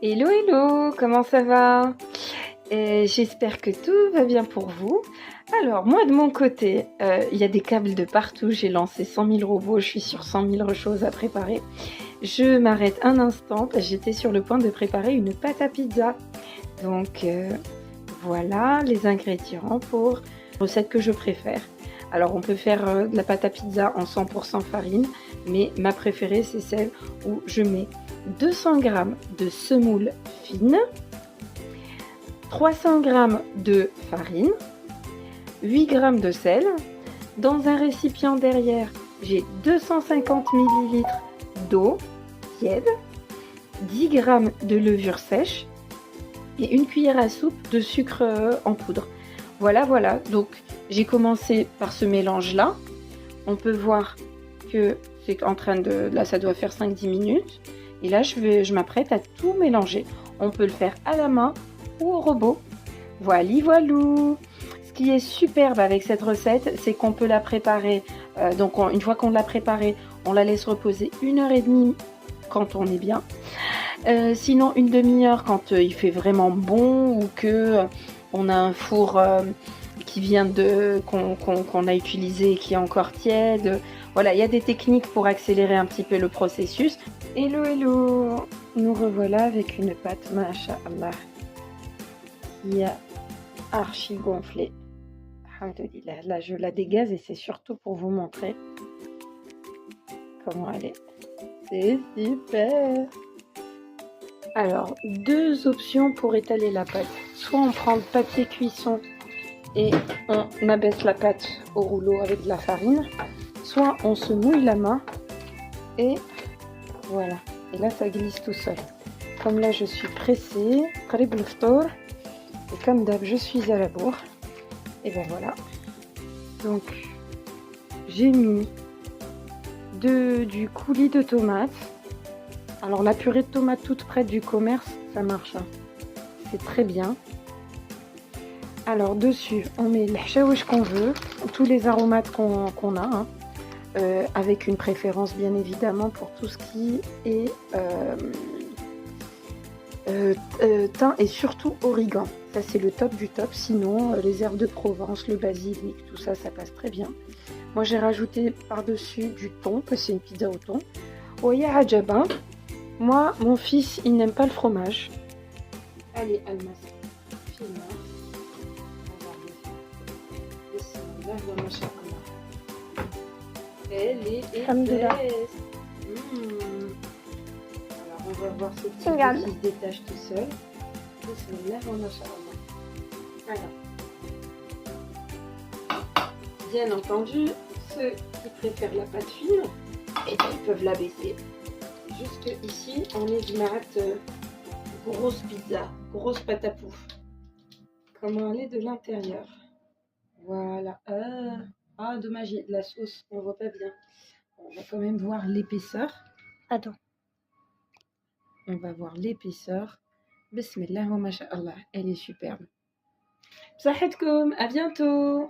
Hello, hello, comment ça va? J'espère que tout va bien pour vous. Alors, moi de mon côté, il y a des câbles de partout. J'ai lancé 100 000 robots, je suis sur 100 000 choses à préparer. Je m'arrête un instant, j'étais sur le point de préparer une pâte à pizza. Donc, voilà les ingrédients pour la recette que je préfère. Alors, on peut faire de la pâte à pizza en 100% farine, mais ma préférée, c'est celle où je mets 200 g de semoule fine, 300 g de farine, 8 g de sel. Dans un récipient derrière, j'ai 250 ml d'eau tiède, 10 g de levure sèche et une cuillère à soupe de sucre en poudre. Voilà. Donc, j'ai commencé par ce mélange-là. On peut voir que c'est en train de... Là, ça doit faire 5-10 minutes. Et là, je m'apprête à tout mélanger. On peut le faire à la main ou au robot. Voilou. Ce qui est superbe avec cette recette, c'est qu'on peut la préparer. Une fois qu'on l'a préparée, on la laisse reposer 1h30 quand on est bien. Sinon, une demi-heure quand il fait vraiment bon ou que on a un four qui vient qu'on a utilisé et qui est encore tiède. Voilà, il y a des techniques pour accélérer un petit peu le processus. Hello, nous revoilà avec une pâte, masha'Allah, qui a archi gonflé. Alhamdoulilah. Là, je la dégaze et c'est surtout pour vous montrer comment elle est. C'est super. Alors, deux options pour étaler la pâte. Soit on prend le papier cuisson et on abaisse la pâte au rouleau avec de la farine, soit on se mouille la main et voilà. Et là, ça glisse tout seul. Comme là, je suis pressée, et comme d'hab, je suis à la bourre. Et ben voilà. Donc, j'ai mis du coulis de tomates. Alors, la purée de tomates toute prête du commerce, ça marche. Hein. C'est très bien. Alors, dessus, on met le chaouch qu'on veut, tous les aromates qu'on a, hein. Avec une préférence, bien évidemment, pour tout ce qui est thym et surtout origan. Ça, c'est le top du top. Sinon, les herbes de Provence, le basilic, tout ça, ça passe très bien. Moi, j'ai rajouté par-dessus du thon, parce que c'est une pizza au thon. Oya Hadjaba. Moi, mon fils, il n'aime pas le fromage. Allez, Almas, filme. Elle est épaisse. Alors, on va voir ce petit bout qui se détache tout seul. Voilà. Bien entendu, ceux qui préfèrent la pâte fine, et ils peuvent la baisser. Jusque ici, on est du marat grosse pizza, grosse pâte à pouf. Comment elle est de l'intérieur. Voilà. Ah, dommage, il y a de la sauce, on voit pas bien. On va quand même voir l'épaisseur. Attends. On va voir l'épaisseur. Bismillah wa masha'Allah, elle est superbe. Bsahetkoum, à bientôt.